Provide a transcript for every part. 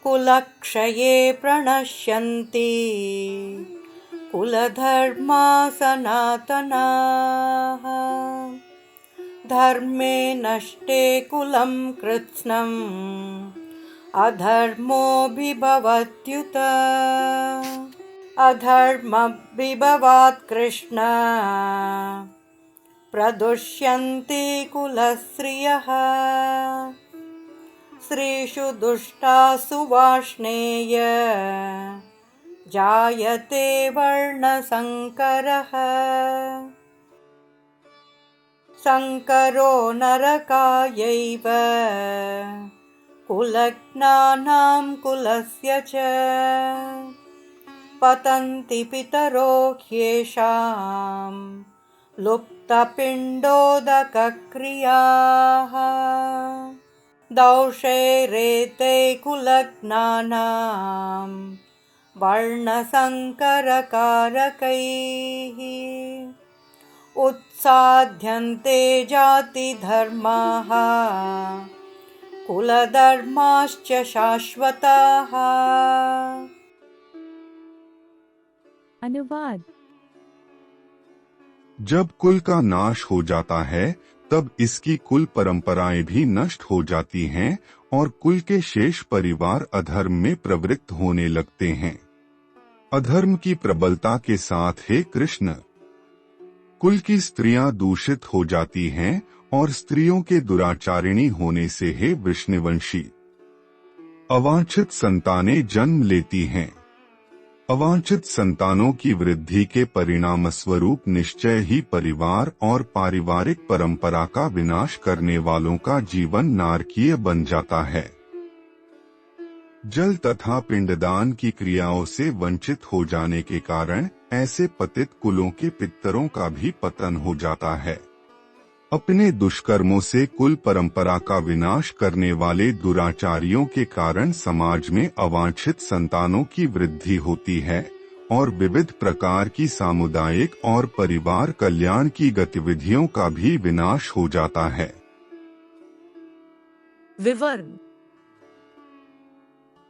कुलक्षये प्रणश्यन्ति कुलधर्मा सनातनाः। धर्मे नष्टे कुलं कृत्स्नम् अधर्मोऽभिभवत्युत। अधर्मभिभवात् कृष्ण प्रदुष्यन्ति कुलस्त्रियः। स्त्रीषु दुष्टासु वार्ष्णेय जायते वर्णसंकरः। संकरो नरकायैव कुलज्ञानां कुलस्य च। पतन्ति पितरो ह्येषां लुप्तपिण्डोदकक्रियाः। दौषैरेते कुलज्ञानां वर्णसंकरकारकैः। उत्साद्यन्ते जातिधर्माः कुलधर्माश्च शाश्वताः। अनुवाद। जब कुल का नाश हो जाता है तब इसकी कुल परंपराएं भी नष्ट हो जाती हैं और कुल के शेष परिवार अधर्म में प्रवृत्त होने लगते हैं। अधर्म की प्रबलता के साथ हे कृष्ण, कुल की स्त्रियां दूषित हो जाती हैं और स्त्रियों के दुराचारिणी होने से हे वृष्णिवंशी अवांछित संतानें जन्म लेती हैं। अवांछित संतानों की वृद्धि के परिणाम स्वरूप निश्चय ही परिवार और पारिवारिक परंपरा का विनाश करने वालों का जीवन नारकीय बन जाता है। जल तथा पिंडदान की क्रियाओं से वंचित हो जाने के कारण ऐसे पतित कुलों के पितरों का भी पतन हो जाता है। अपने दुष्कर्मों से कुल परंपरा का विनाश करने वाले दुराचारियों के कारण समाज में अवांछित संतानों की वृद्धि होती है और विविध प्रकार की सामुदायिक और परिवार कल्याण की गतिविधियों का भी विनाश हो जाता है। विवरण।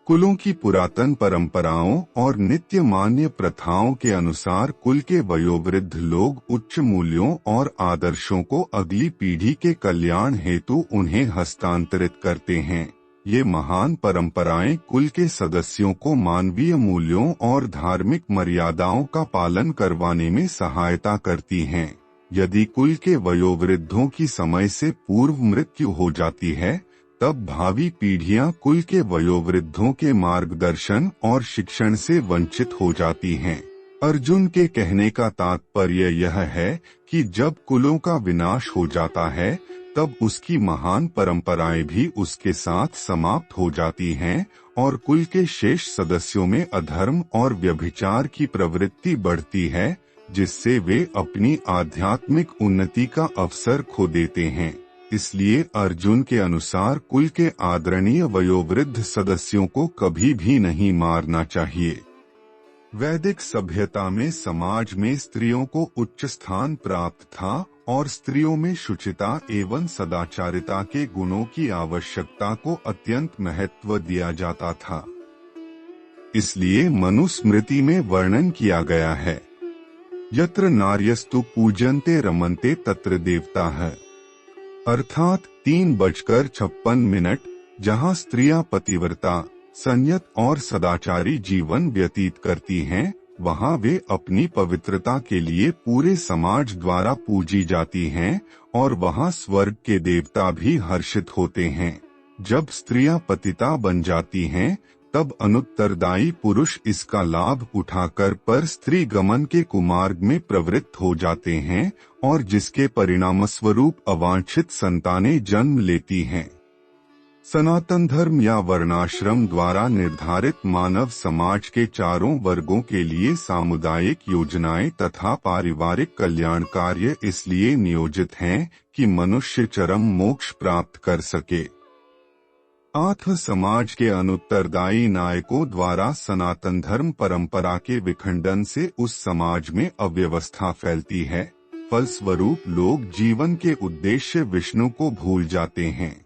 कुलों की पुरातन परंपराओं और नित्य मान्य प्रथाओं के अनुसार कुल के वयोवृद्ध लोग उच्च मूल्यों और आदर्शों को अगली पीढ़ी के कल्याण हेतु उन्हें हस्तांतरित करते हैं। ये महान परंपराएं कुल के सदस्यों को मानवीय मूल्यों और धार्मिक मर्यादाओं का पालन करवाने में सहायता करती हैं। यदि कुल के वयोवृद्धों की समय से पूर्व मृत्यु हो जाती है तब भावी पीढ़ियां कुल के वयोवृद्धों के मार्गदर्शन और शिक्षण से वंचित हो जाती हैं। अर्जुन के कहने का तात्पर्य यह है कि जब कुलों का विनाश हो जाता है तब उसकी महान परंपराएं भी उसके साथ समाप्त हो जाती हैं और कुल के शेष सदस्यों में अधर्म और व्यभिचार की प्रवृत्ति बढ़ती है, जिससे वे अपनी आध्यात्मिक उन्नति का अवसर खो देते हैं। इसलिए अर्जुन के अनुसार कुल के आदरणीय वयोवृद्ध सदस्यों को कभी भी नहीं मारना चाहिए। वैदिक सभ्यता में समाज में स्त्रियों को उच्च स्थान प्राप्त था और स्त्रियों में शुचिता एवं सदाचारिता के गुणों की आवश्यकता को अत्यंत महत्व दिया जाता था। इसलिए मनुस्मृति में वर्णन किया गया है, यत्र नार्यस्तु पूजन्ते रमन्ते तत्र देवता है, अर्थात 3:56, जहाँ स्त्रियां पतिव्रता, संयत और सदाचारी जीवन व्यतीत करती हैं, वहाँ वे अपनी पवित्रता के लिए पूरे समाज द्वारा पूजी जाती हैं और वहाँ स्वर्ग के देवता भी हर्षित होते हैं। जब स्त्रियां पतिता बन जाती हैं तब अनुत्तरदायी पुरुष इसका लाभ उठाकर पर स्त्री गमन के कुमार्ग में प्रवृत्त हो जाते हैं और जिसके परिणामस्वरूप अवांछित संतानें जन्म लेती हैं। सनातन धर्म या वर्णाश्रम द्वारा निर्धारित मानव समाज के चारों वर्गों के लिए सामुदायिक योजनाएं तथा पारिवारिक कल्याण कार्य इसलिए नियोजित हैं कि मनुष्य चरम मोक्ष प्राप्त कर सके। आत्म समाज के अनुत्तरदायी नायकों द्वारा सनातन धर्म परंपरा के विखंडन से उस समाज में अव्यवस्था फैलती है। फलस्वरूप लोग जीवन के उद्देश्य विष्णु को भूल जाते हैं।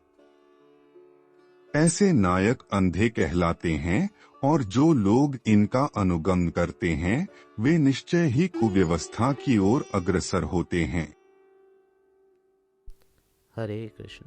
ऐसे नायक अंधे कहलाते हैं और जो लोग इनका अनुगमन करते हैं वे निश्चय ही कुव्यवस्था की ओर अग्रसर होते हैं। हरे कृष्ण।